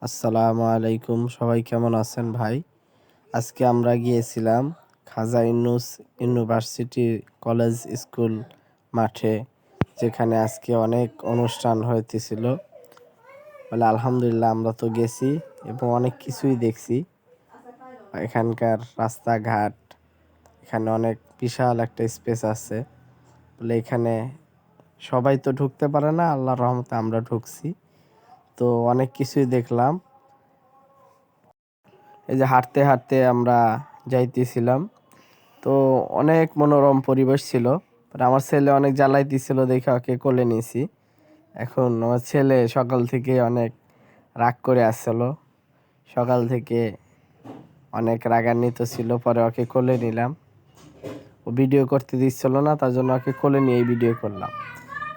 আসসালামু আলাইকুম, সবাই কেমন আছেন ভাই? আজকে আমরা গিয়েছিলাম খাজা ইউনূস ইউনিভার্সিটি কলেজ স্কুল মাঠে, যেখানে আজকে অনেক অনুষ্ঠান হইতেছিল। বলে আলহামদুলিল্লাহ আমরা তো গেছি এবং অনেক কিছুই দেখছি। এখানকার রাস্তাঘাট, এখানে অনেক বিশাল একটা স্পেস আছে। বলে এখানে সবাই তো ঢুকতে পারে না, আল্লাহর রহমতে আমরা ঢুকছি। তো অনেক কিছুই দেখলাম। এই যে হাঁটতে হাঁটতে আমরা যাইতেছিলাম, তো অনেক মনোরম পরিবেশ ছিল। আমার ছেলে অনেক জ্বালাইতেছিল দেখে ওকে কোলে নিয়েছি। এখন আমার ছেলে সকাল থেকে অনেক রাগ করে আসছিল, সকাল থেকে অনেক রাগান্বিত ছিল। পরে ওকে কোলে নিলাম, ও ভিডিও করতে দিচ্ছিল না, তার জন্য ওকে কোলে নিয়ে ভিডিও করলাম।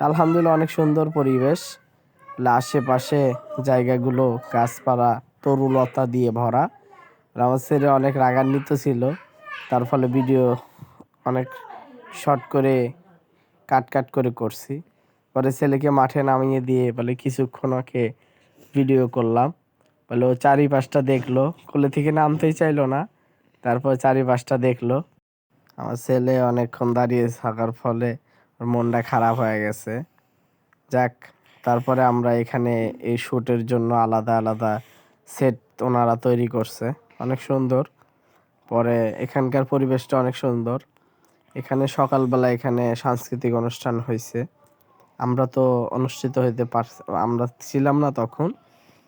আলহামদুলিল্লাহ অনেক সুন্দর পরিবেশ। আশেপাশে জায়গাগুলো গাছপালা তরুলতা দিয়ে ভরা। আমার ছেলে অনেক রাগান্বিত ছিল, তার ফলে ভিডিও অনেক শর্ট করে কাট কাট করে করছি। পরে ছেলেকে মাঠে নামিয়ে দিয়ে বলে কিছুক্ষণ ওকে ভিডিও করলাম। বলে ও চারিপাশটা দেখলো, কোলে থেকে নামতেই চাইলো না। তারপর চারিপাশটা দেখলো। আমার ছেলে অনেকক্ষণ দাঁড়িয়ে থাকার ফলে ওর মনটা খারাপ হয়ে গেছে। যাক, তারপরে আমরা এখানে এই শ্যুটের জন্য আলাদা আলাদা সেট ওনারা তৈরি করছে, অনেক সুন্দর। পরে এখানকার পরিবেশটা অনেক সুন্দর। এখানে সকালবেলা এখানে সাংস্কৃতিক অনুষ্ঠান হয়েছে। আমরা তো অনুষ্ঠিত হইতে পারছি, আমরা ছিলাম না তখন,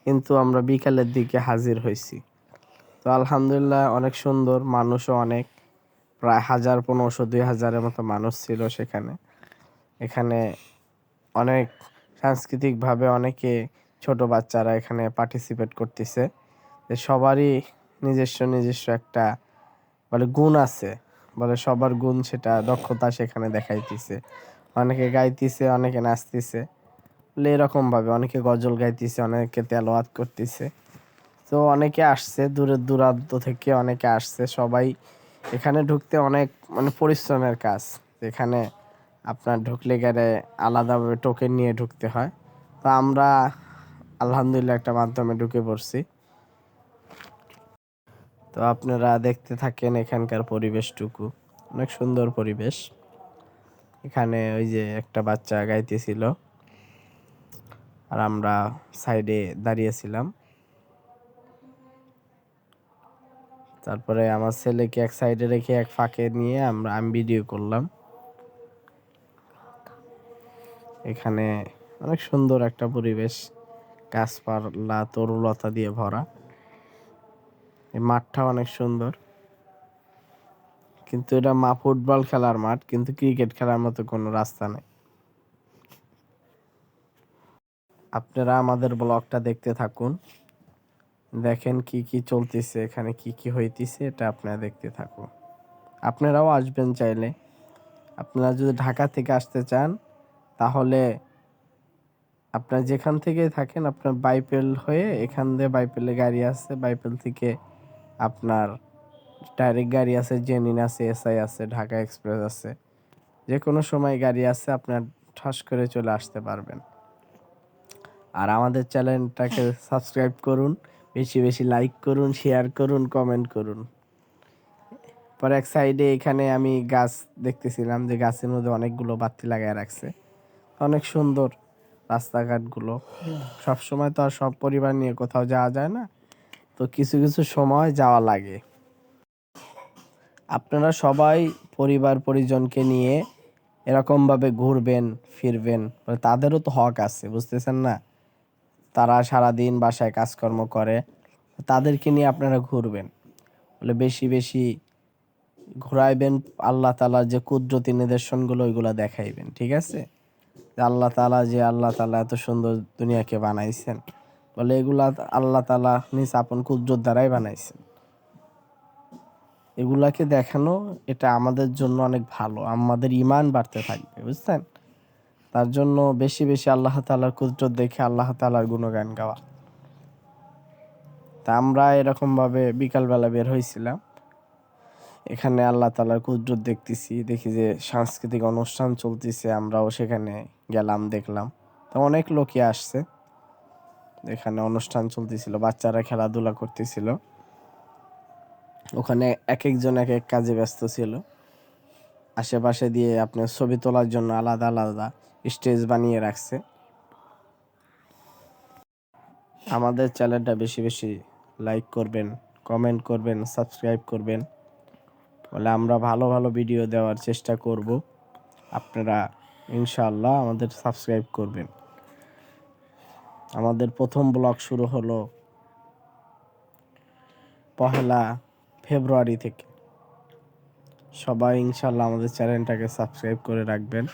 কিন্তু আমরা বিকালের দিকে হাজির হয়েছি। তো আলহামদুলিল্লাহ অনেক সুন্দর, মানুষও অনেক, প্রায় 1500-2000-এর মতো মানুষ ছিল সেখানে। এখানে অনেক সাংস্কৃতিকভাবে অনেকে ছোট বাচ্চারা এখানে পার্টিসিপেট করতেছে। সবারই নিজস্ব নিজস্ব একটা বলে গুণ আছে, বলে সবার গুণ, সেটা দক্ষতা সেখানে দেখাইতেছে। অনেকে গাইতেছে, অনেকে নাচতেছে, বলে এরকম ভাবে অনেকে গজল গাইতেছে, অনেকে তেলাওয়াত করতেছে। তো অনেকে আসছে দূরের দূরান্ত থেকে, অনেকে আসছে। সবাই এখানে ঢুকতে অনেক পরিশ্রমের কাজ। এখানে আপনার ঢুকলে গেলে আলাদাভাবে টোকেন নিয়ে ঢুকতে হয়। তো আমরা আলহামদুলিল্লাহ একটা মাধ্যমে ঢুকে পড়ছি। তো আপনারা দেখতে থাকেন এখানকার পরিবেশটুকু, অনেক সুন্দর পরিবেশ। এখানে ওই যে একটা বাচ্চা গাইতেছিল, আর আমরা সাইডে দাঁড়িয়েছিলাম। তারপরে আমার ছেলেকে এক সাইডে রেখে এক ফাঁকে নিয়ে আমি ভিডিও করলাম। এখানে অনেক সুন্দর একটা পরিবেশ, গাছপালা তরুলতা দিয়ে ভরা। এই মাঠটা অনেক সুন্দর, কিন্তু এটা ফুটবল খেলার মাঠ, কিন্তু ক্রিকেট খেলার মতো কোনো রাস্তা নেই। আপনারা আমাদের ব্লগটা দেখতে থাকুন, দেখেন কি কি চলতেছে এখানে, কি কি হইতেছে, এটা আপনারা দেখতে থাকুন। আপনারাও আসবেন চাইলে। আপনারা যদি ঢাকা থেকে আসতে চান, তাহলে আপনার যেখান থেকে থাকেন, আপনার বাইপেল হয়ে এখান দিয়ে বাইপেলে গাড়ি আছে, বাইপেল থেকে আপনার ডাইরেক্ট গাড়ি আছে, জেনিন আছে, এসআই আছে, ঢাকা এক্সপ্রেস আছে, যে কোনো সময় গাড়ি আছে, আপনার ঠাস করে চলে আসতে পারবেন। আর আমাদের চ্যানেলটাকে সাবস্ক্রাইব করুন, বেশি বেশি লাইক করুন, শেয়ার করুন, কমেন্ট করুন। পরে এক সাইডে এখানে আমি গাছ দেখতেছিলাম, যে গাছের মধ্যে অনেকগুলো বাতি লাগায় রাখছে, অনেক সুন্দর। রাস্তাঘাটগুলো সব সময় তো আর সব পরিবার নিয়ে কোথাও যাওয়া যায় না, তো কিছু কিছু সময় যাওয়া লাগে। আপনারা সবাই পরিবার পরিজনকে নিয়ে এরকমভাবে ঘুরবেন ফিরবেন, তাদেরও তো হক আছে, বুঝতেছেন না? তারা সারাদিন বাসায় কাজকর্ম করে, তাদেরকে নিয়ে আপনারা ঘুরবেন, বলে বেশি বেশি ঘুরাইবেন। আল্লাহ তাআলার যে কুদরতি নিদর্শনগুলো, ওইগুলো দেখাইবেন, ঠিক আছে? আল্লাহ তাআলা এত সুন্দর দুনিয়াকে বানাইছেন, বলে এগুলা আল্লাহ তাআলা নিজ আপন কুদরত দ্বারাই বানাইছেন। এগুলাকে দেখানো, এটা আমাদের জন্য অনেক ভালো, আমাদের ঈমান বাড়তে থাকবে, বুঝছেন? তার জন্য বেশি বেশি আল্লাহ তাআলার কুদরত দেখে আল্লাহ তাআলার গুণগান গাওয়া। তা আমরা এরকম ভাবে বিকালবেলা বের হয়েছিলাম, এখানে আল্লাহ তাআলার কুদরত দেখতেছি, দেখি যে সাংস্কৃতিক অনুষ্ঠান চলতেছে, আমরাও সেখানে গেলাম, দেখলাম। তো অনেক লোকই আসছে। এখানে অনুষ্ঠান চলতেছিল, বাচ্চারা খেলাধুলা করতেছিল। ওখানে এক একজন এক এক কাজে ব্যস্ত ছিল। আশেপাশে দিয়ে আপনার ছবি তোলার জন্য আলাদা আলাদা স্টেজ বানিয়ে রাখছে। আমাদের চ্যানেলটা বেশি বেশি লাইক করবেন, কমেন্ট করবেন, সাবস্ক্রাইব করবেন, বলে আমরা ভালো ভালো ভিডিও দেওয়ার চেষ্টা করব। আপনারা ইনশাআল্লাহ আমাদের সাবস্ক্রাইব করবেন। আমাদের প্রথম ব্লগ শুরু হলো 1 ফেব্রুয়ারি থেকে। সবাই ইনশাআল্লাহ আমাদের চ্যানেলটাকে সাবস্ক্রাইব করে রাখবেন।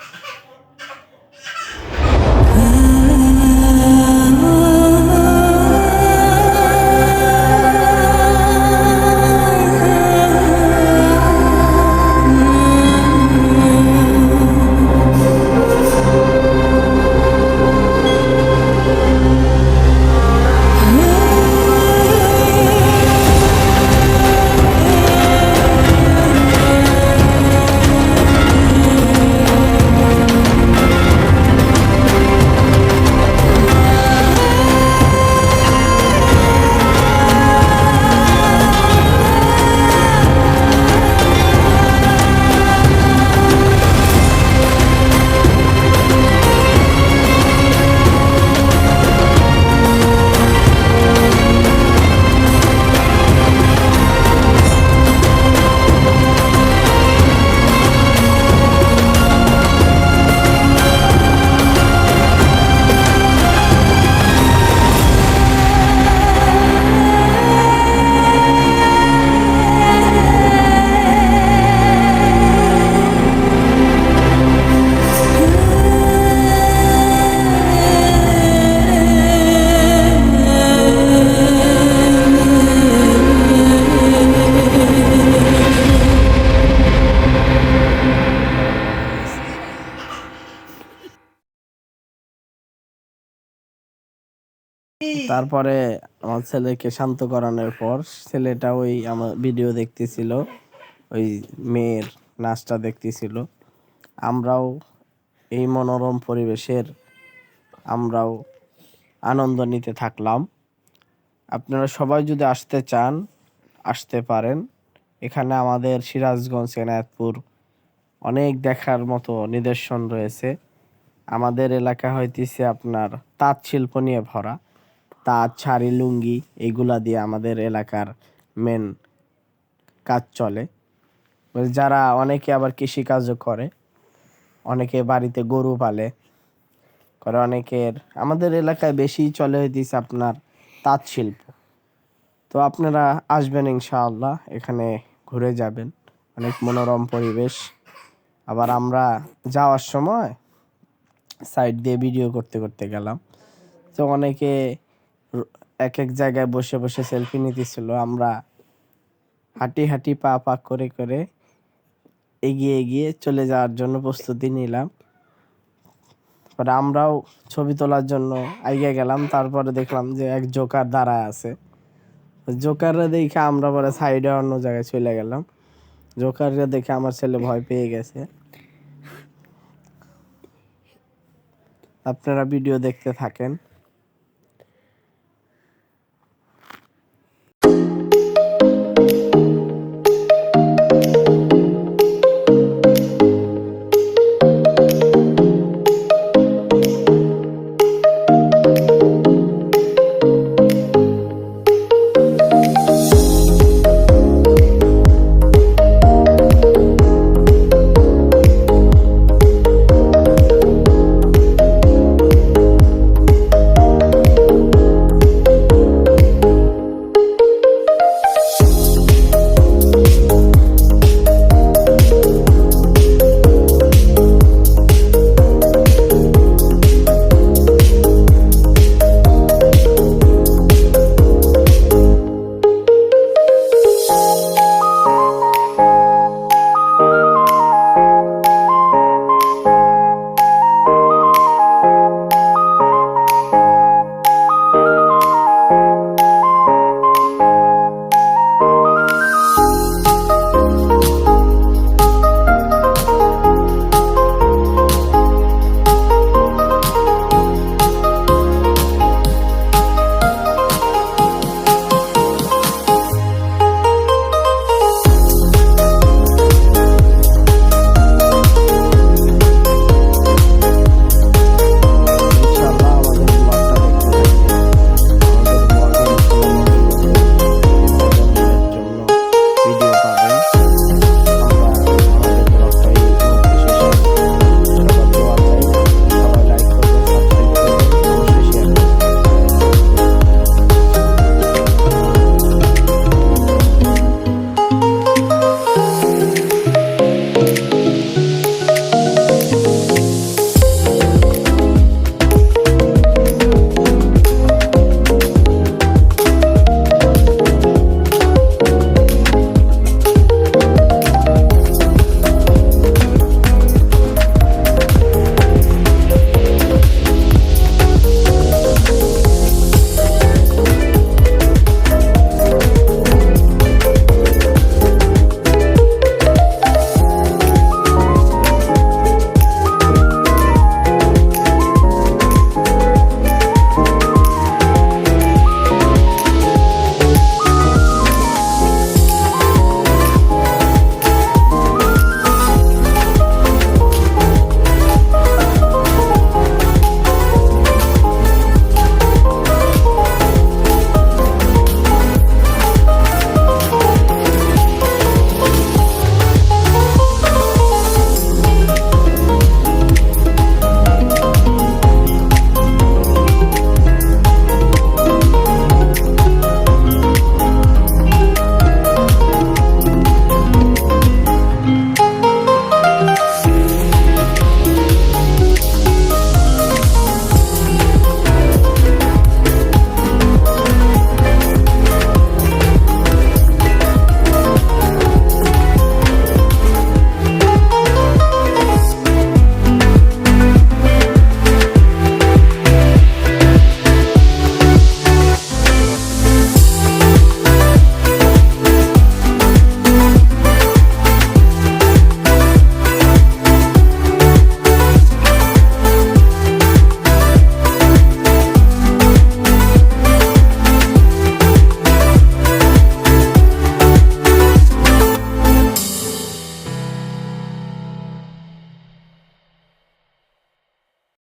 তারপরে আমার ছেলেকে শান্ত করানোর পর ছেলেটা ওই আমার ভিডিও দেখতেছিল, ওই মেয়ের নাচটা দেখতেছিল। আমরাও এই মনোরম পরিবেশের আমরাও আনন্দ নিতে থাকলাম। আপনারা সবাই যদি আসতে চান আসতে পারেন। এখানে আমাদের সিরাজগঞ্জ, এনায়েতপুর অনেক দেখার মতো নিদর্শন রয়েছে। আমাদের এলাকা হইতেছে আপনার তাঁত শিল্প নিয়ে ভরা। তাঁত, শাড়ি, লুঙ্গি এগুলা দিয়ে আমাদের এলাকার মেন কাজ চলে। যারা অনেকে আবার কৃষিকাজও করে, অনেকে বাড়িতে গরু পালে করে, অনেকের আমাদের এলাকায় বেশি চলে হইতেছে আপনার তাঁত শিল্প। তো আপনারা আসবেন ইনশাআল্লাহ, এখানে ঘুরে যাবেন, অনেক মনোরম পরিবেশ। আবার আমরা যাওয়ার সময় সাইড দিয়ে ভিডিও করতে করতে গেলাম। তো অনেকে এক এক জায়গায় বসে বসে সেলফি নিতেছিল। আমরা হাঁটি হাঁটি পা পা করে করে এগিয়ে এগিয়ে চলে যাওয়ার জন্য প্রস্তুতি নিলাম। পরে আমরাও ছবি তোলার জন্য এগিয়ে গেলাম। তারপরে দেখলাম যে এক জোকার দাঁড়ায় আছে। জোকাররা দেখে আমরা পরে সাইডে অন্য জায়গায় চলে গেলাম। জোকাররা দেখে আমার ছেলে ভয় পেয়ে গেছে। আপনারা ভিডিও দেখতে থাকেন।